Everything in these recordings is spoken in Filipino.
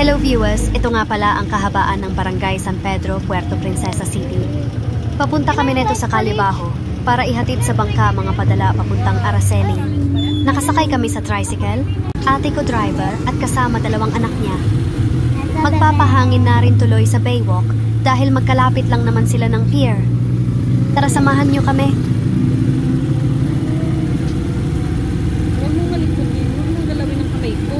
Hello viewers, ito nga pala ang kahabaan ng Barangay San Pedro, Puerto Princesa City. Papunta kami nito sa Calibajo para ihatid sa bangka mga padala papuntang Araceli. Nakasakay kami sa tricycle, ate ko driver at kasama dalawang anak niya. Magpapahangin na rin tuloy sa Baywalk dahil magkalapit lang naman sila ng pier. Tara samahan niyo kami. Huwag mong malikutin, huwag mong galawin ang kamay ko.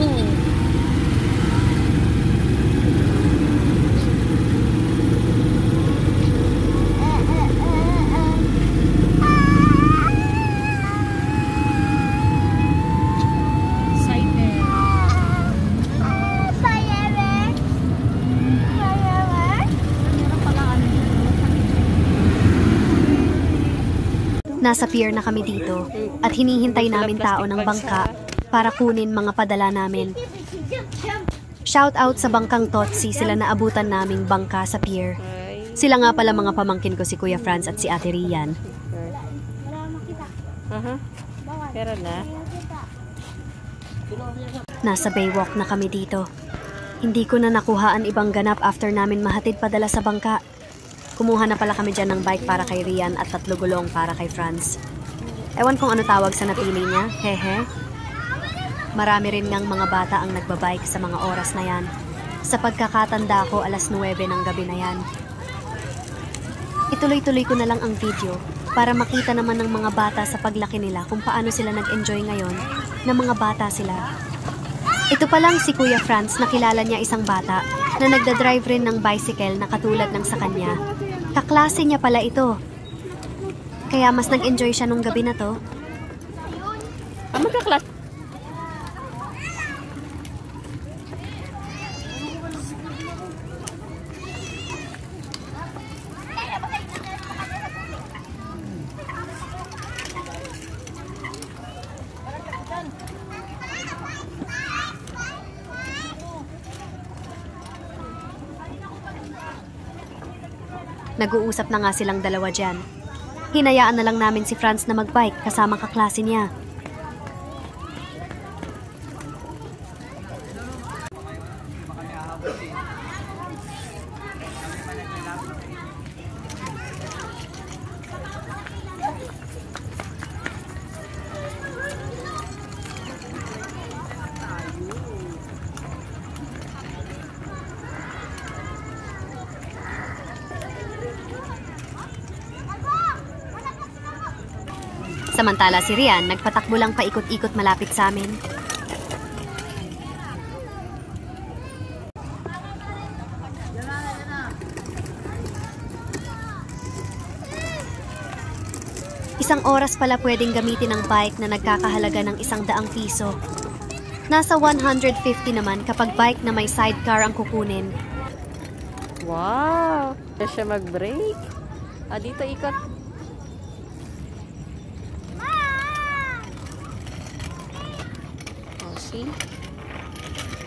Nasa pier na kami dito at hinihintay namin tao ng bangka para kunin mga padala namin. Shout out sa bangkang Totsi, sila naabutan naming bangka sa pier. Sila nga pala mga pamangkin ko, si Kuya Franz at si Ate Rian. Pero na. Nasa Baywalk na kami dito. Hindi ko na nakuhaan ibang ganap after namin mahatid padala sa bangka. Kumuha na pala kami dyan ng bike para kay Rian at 3 gulong para kay Franz. Ewan kung ano tawag sa napili niya, hehe. Marami rin ngang mga bata ang nagbabike sa mga oras na yan. Sa pagkakatanda ko, 9:00 ng gabi na yan. Ituloy-tuloy ko na lang ang video para makita naman ng mga bata sa paglaki nila kung paano sila nag-enjoy ngayon na mga bata sila. Ito pa lang si Kuya Franz, nakilala niya isang bata na nagdadrive rin ng bicycle na katulad ng sa kanya. Kaklase niya pala ito. Kaya mas nag-enjoy siya nung gabi na to. Magkaklas. Nag-uusap na nga silang dalawa dyan. Hinayaan na lang namin si Franz na magbike kasama kaklase niya. Samantala si Rian, nagpatakbo lang paikot-ikot malapit sa amin. Isang oras pala pwedeng gamitin ang bike na nagkakahalaga ng 100 piso. Nasa 150 naman kapag bike na may sidecar ang kukunin. Wow! Kaya siya mag-break. Dito ikot. See?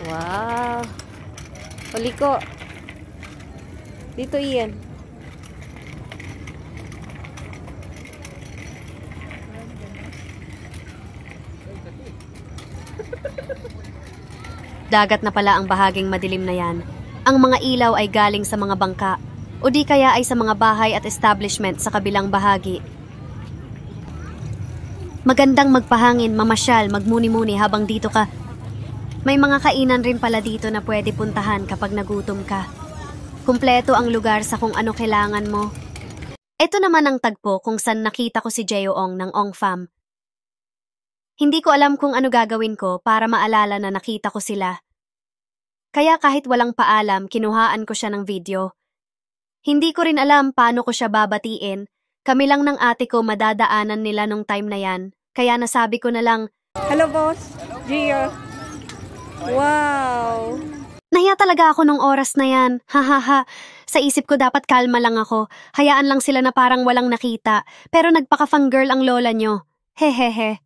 Wow! Paliko! Dito iyan. Dagat na pala ang bahaging madilim na yan. Ang mga ilaw ay galing sa mga bangka o di kaya ay sa mga bahay at establishment sa kabilang bahagi. Magandang magpahangin, mamasyal, magmuni-muni habang dito ka. May mga kainan rin pala dito na pwede puntahan kapag nagutom ka. Kumpleto ang lugar sa kung ano kailangan mo. Ito naman ang tagpo kung saan nakita ko si Jeo Ong ng Ong Fam. Hindi ko alam kung ano gagawin ko para maalala na nakita ko sila. Kaya kahit walang paalam, kinuhaan ko siya ng video. Hindi ko rin alam paano ko siya babatiin. Kami lang ng ate ko madadaanan nila nung time na yan. Kaya nasabi ko na lang, Hello, boss. Gio. Wow! nahiya talaga ako nung oras na yan. Hahaha. Sa isip ko dapat kalma lang ako. Hayaan lang sila na parang walang nakita. Pero nagpaka-fangirl ang lola nyo. Hehehe.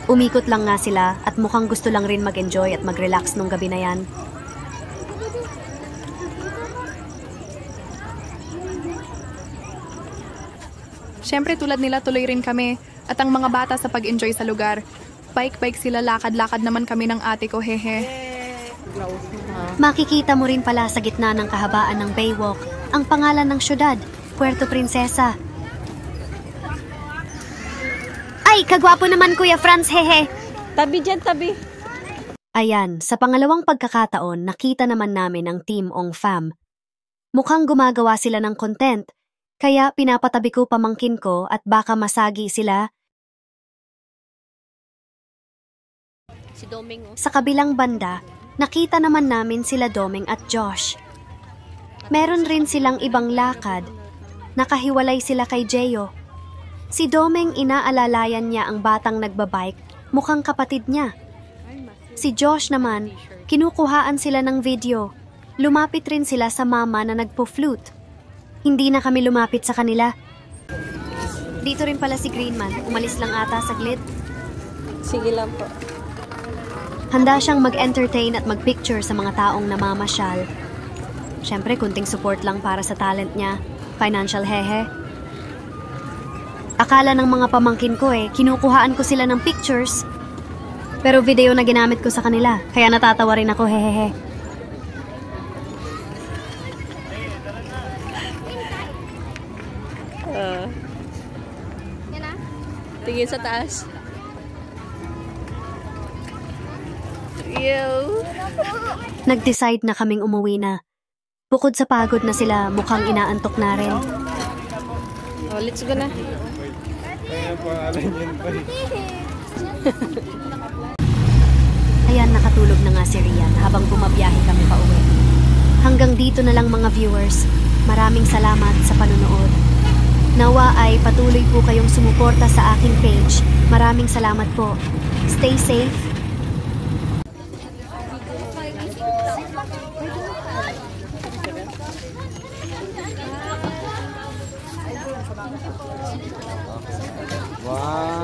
Umikot lang nga sila at mukhang gusto lang rin mag-enjoy at mag-relax nung gabi na yan. Siyempre tulad nila tuloy rin kami at ang mga bata sa pag-enjoy sa lugar. Bike-bike sila, lakad-lakad naman kami ng ate ko, hehe. Makikita mo rin pala sa gitna ng kahabaan ng Baywalk ang pangalan ng syudad, Puerto Princesa. Ay, kagwapo naman Kuya Franz, hehe. Tabi dyan, tabi. Ayan, sa pangalawang pagkakataon, nakita naman namin ang team Ong Fam. Mukhang gumagawa sila ng content, kaya pinapatabi ko pamangkin ko at baka masagi sila. Si Doming, oh. Sa kabilang banda, nakita naman namin sila Doming at Josh. Meron rin silang ibang lakad. Nakahiwalay sila kay Jeyo. Si Doming inaalalayan niya ang batang nagbabike, mukhang kapatid niya. Si Josh naman, kinukuhaan sila ng video. Lumapit rin sila sa mama na nagpo-flute. Hindi na kami lumapit sa kanila. Dito rin pala si Greenman, umalis lang ata saglit. Sige lang po. Handa siyang mag-entertain at mag-picture sa mga taong namamasyal. Siyempre, kunting support lang para sa talent niya. Financial hehe. Akala ng mga pamangkin ko kinukuhaan ko sila ng pictures. Pero video na ginamit ko sa kanila, kaya natatawa rin ako, hehehe. Tingin sa taas. Yo. Nag-decide na kaming umuwi na. Bukod sa pagod na sila, mukhang inaantok na rin. Oh, let's go na. Ayan, nakatulog na nga si Rian habang bumabiyahe kami pa uwi. Hanggang dito na lang mga viewers. Maraming salamat sa panonood. Nawa ay patuloy po kayong sumuporta sa aking page. Maraming salamat po. Stay safe. Wow.